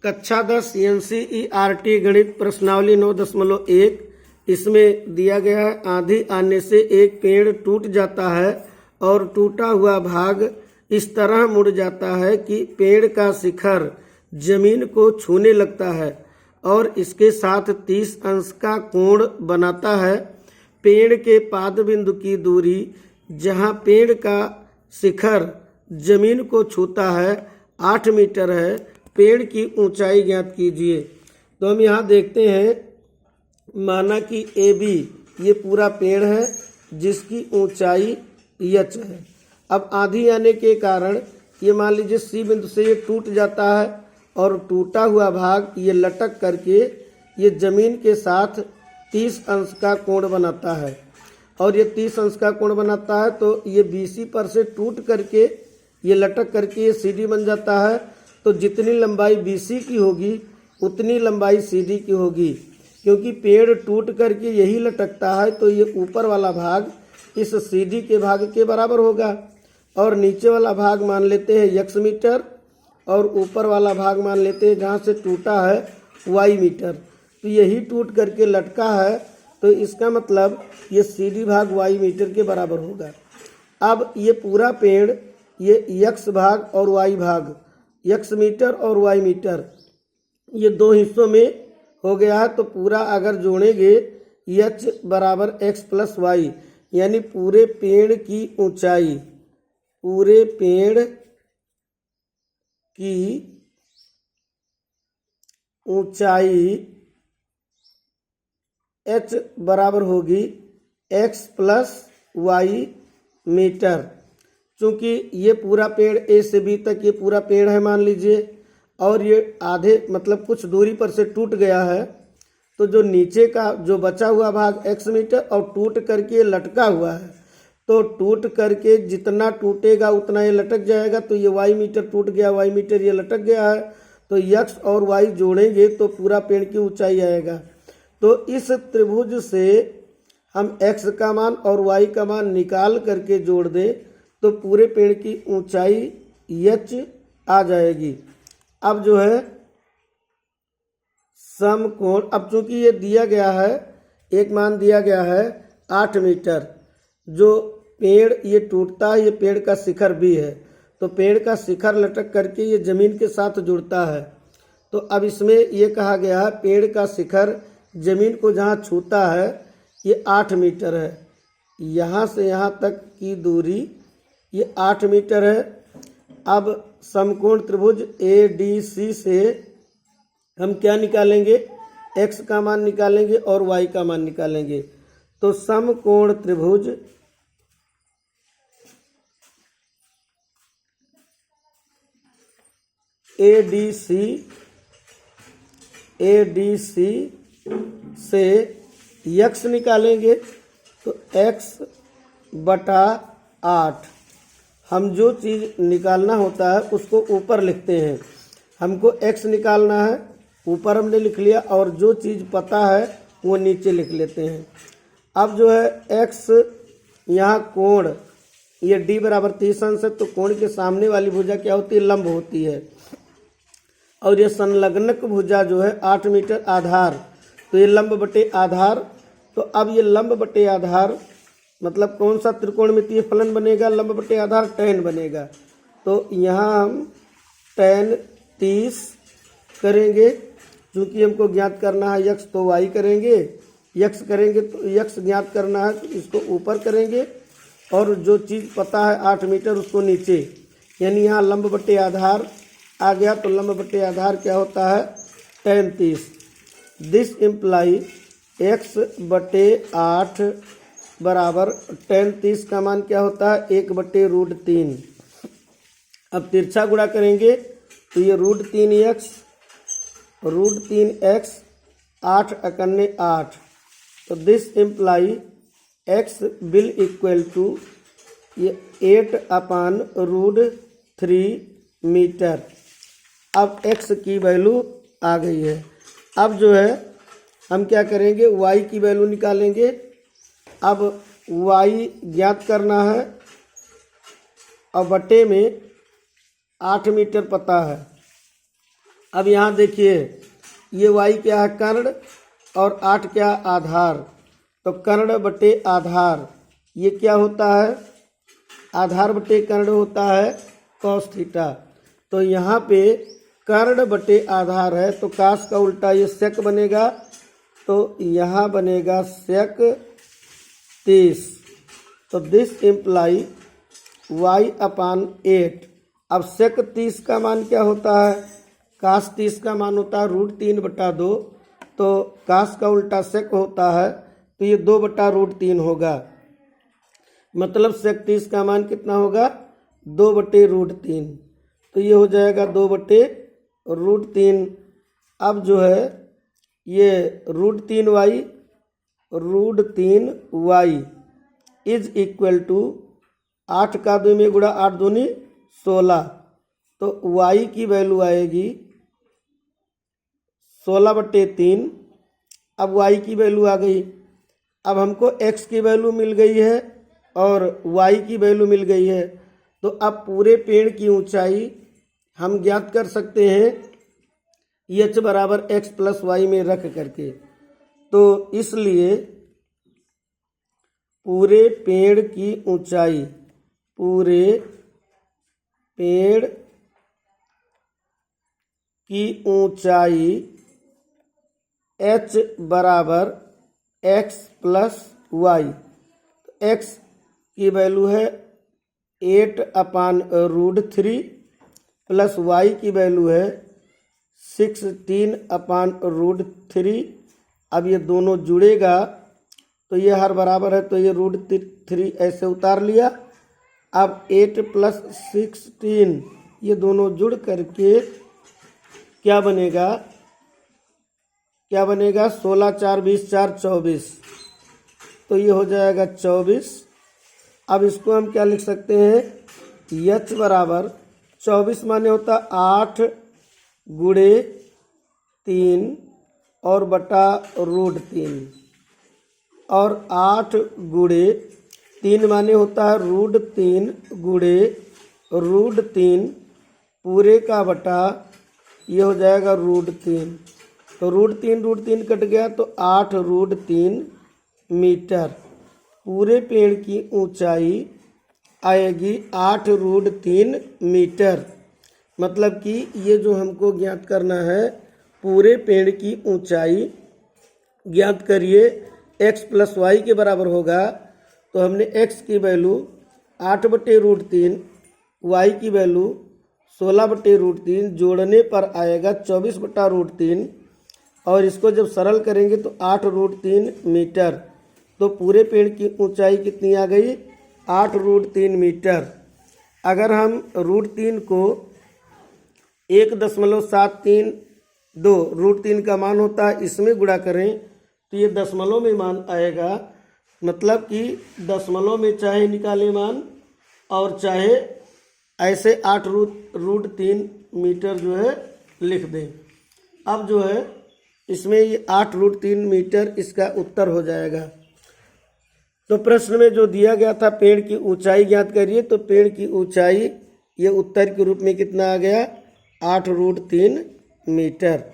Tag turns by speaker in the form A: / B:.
A: कक्षा 10 NCERT गणित प्रश्नावली 9.1 इसमें दिया गया है। आंधी आने से एक पेड़ टूट जाता है और टूटा हुआ भाग इस तरह मुड़ जाता है कि पेड़ का शिखर जमीन को छूने लगता है और इसके साथ 30 अंश का कोण बनाता है। पेड़ के पाद बिंदु की दूरी जहां पेड़ का शिखर जमीन को छूता है 8 मीटर है। पेड़ की ऊंचाई ज्ञात कीजिए। तो हम यहाँ देखते हैं, माना कि AB ये पूरा पेड़ है जिसकी ऊंचाई h है। अब आंधी आने के कारण ये मान लीजिए C बिंदु से ये टूट जाता है और टूटा हुआ भाग ये लटक करके ये जमीन के साथ 30 अंश का कोण बनाता है और ये 30 अंश का कोण बनाता है तो ये BC पर से टूट करके ये लटक करके ये CD बन जाता है। तो जितनी लंबाई BC की होगी उतनी लंबाई CD की होगी। क्योंकि पेड़ टूट करके यही लटकता है तो ये ऊपर वाला भाग इस CD के भाग के बराबर होगा और नीचे वाला भाग मान लेते हैं x मीटर और ऊपर वाला भाग मान लेते हैं जहाँ से टूटा है y मीटर। तो यही टूट करके लटका है तो इसका मतलब ये CD भाग y मीटर के बराबर होगा। अब ये पूरा पेड़ ये x भाग और y भाग x मीटर और y मीटर ये दो हिस्सों में हो गया है। तो पूरा अगर जोड़ेंगे h बराबर x प्लस वाई यानी पूरे पेड़ की ऊंचाई h बराबर होगी x प्लस वाई मीटर। चूँकि ये पूरा पेड़ A से B तक ये पूरा पेड़ है मान लीजिए और ये आधे मतलब कुछ दूरी पर से टूट गया है तो जो नीचे का जो बचा हुआ भाग x मीटर और टूट करके लटका हुआ है तो टूट करके जितना टूटेगा उतना ये लटक जाएगा। तो ये y मीटर टूट गया, y मीटर ये लटक गया है तो x और y जोड़ेंगे तो पूरा पेड़ की ऊंचाई आएगा। तो इस त्रिभुज से हम x का मान और y का मान निकाल करके जोड़ दें तो पूरे पेड़ की ऊंचाई h आ जाएगी। अब जो है समकोण, अब चूंकि ये दिया गया है एक मान दिया गया है 8 मीटर, जो पेड़ ये टूटता है ये पेड़ का शिखर भी है तो पेड़ का शिखर लटक करके ये जमीन के साथ जुड़ता है। तो अब इसमें ये कहा गया है पेड़ का शिखर जमीन को जहाँ छूता है ये 8 मीटर है। यहाँ से यहाँ तक की दूरी ये 8 मीटर है। अब समकोण त्रिभुज ADC से हम क्या निकालेंगे, x का मान निकालेंगे और y का मान निकालेंगे। तो समकोण त्रिभुज ADC से x निकालेंगे तो x बटा 8। हम जो चीज़ निकालना होता है उसको ऊपर लिखते हैं। हमको x निकालना है ऊपर हमने लिख लिया और जो चीज़ पता है वो नीचे लिख लेते हैं। अब जो है x यहाँ कोण ये d बराबर 30 अंश है तो कोण के सामने वाली भुजा क्या होती है, लंब होती है और ये संलग्नक भुजा जो है 8 मीटर आधार तो ये लंब बटे आधार। तो अब ये लंब बटे आधार मतलब कौन सा त्रिकोणमितीय फलन बनेगा, लंब बटे आधार tan बनेगा। तो यहाँ हम tan 30 करेंगे, चूँकि हमको ज्ञात करना है x तो y करेंगे, x करेंगे तो x ज्ञात करना है तो इसको ऊपर करेंगे और जो चीज़ पता है 8 मीटर उसको नीचे, यानी यहाँ लंब बटे आधार आ गया। तो लंब बटे आधार क्या होता है, tan 30। दिस इम्प्लाई x बटे 8 बराबर tan 30 का मान क्या होता है, 1/√3। अब तिरछा गुणा करेंगे तो ये √3x 8 अकन्ने 8। तो this imply x will equal to ये 8/√3 मीटर। अब x की वैल्यू आ गई है। अब जो है हम क्या करेंगे, y की वैल्यू निकालेंगे। अब y ज्ञात करना है और बटे में 8 मीटर पता है अब यहाँ देखिए ये y क्या है, कर्ण, और 8 क्या, आधार। तो कर्ण बटे आधार ये क्या होता है, आधार बटे कर्ण होता है कॉस थीटा। तो यहाँ पे कर्ण बटे आधार है तो कास का उल्टा ये सेक बनेगा, तो यहाँ बनेगा सेक 30। तो दिस इम्प्लाई y/8। अब सेक 30 का मान क्या होता है, कास 30 का मान होता है √3/2। तो कास का उल्टा सेक होता है तो ये 2/√3 होगा। मतलब सेक 30 का मान कितना होगा, 2/√3। तो ये हो जाएगा 2/√3। अब जो है ये √3y इज इक्वल टू 8 का 2 में गुणा 8 दूनी 16। तो y की वैल्यू आएगी 16/3। अब y की वैल्यू आ गई। अब हमको x की वैल्यू मिल गई है और y की वैल्यू मिल गई है। तो अब पूरे पेड़ की ऊंचाई हम ज्ञात कर सकते हैं h बराबर x प्लस वाई में रख करके। तो इसलिए पूरे पेड़ की ऊंचाई, पूरे पेड़ की ऊंचाई h बराबर x प्लस वाई। x की वैल्यू है 8/√3 प्लस y की वैल्यू है 16/√3। अब ये दोनों जुड़ेगा तो ये हर बराबर है, तो ये √3 ऐसे उतार लिया। अब 8 + 16 ये दोनों जुड़ करके क्या बनेगा, 16 4 20 4 24। तो ये हो जाएगा 24। अब इसको हम क्या लिख सकते हैं, h बराबर 24 माने होता 8 गुणे 3 और बटा √3, और 8 गुणे 3 माने होता है √3 गुणे √3 पूरे का बटा ये हो जाएगा √3। तो √3 कट गया तो 8√3 मीटर। पूरे पेड़ की ऊंचाई आएगी 8√3 मीटर। मतलब कि ये जो हमको ज्ञात करना है, पूरे पेड़ की ऊंचाई ज्ञात करिए, x प्लस वाई के बराबर होगा। तो हमने x की वैल्यू 8/√3, y की वैल्यू 16/√3 जोड़ने पर आएगा 24/√3, और इसको जब सरल करेंगे तो 8√3 मीटर। तो पूरे पेड़ की ऊंचाई कितनी आ गई, 8√3 मीटर। अगर हम √3 को 1.732 √3 का मान होता है इसमें गुणा करें तो ये दशमलव में मान आएगा। मतलब कि दशमलव में चाहे निकाले मान और चाहे ऐसे 8√3 मीटर जो है लिख दें। अब जो है इसमें ये 8√3 मीटर इसका उत्तर हो जाएगा। तो प्रश्न में जो दिया गया था पेड़ की ऊंचाई ज्ञात करिए, तो पेड़ की ऊंचाई ये उत्तर के रूप में कितना आ गया, 8√3 मीटर।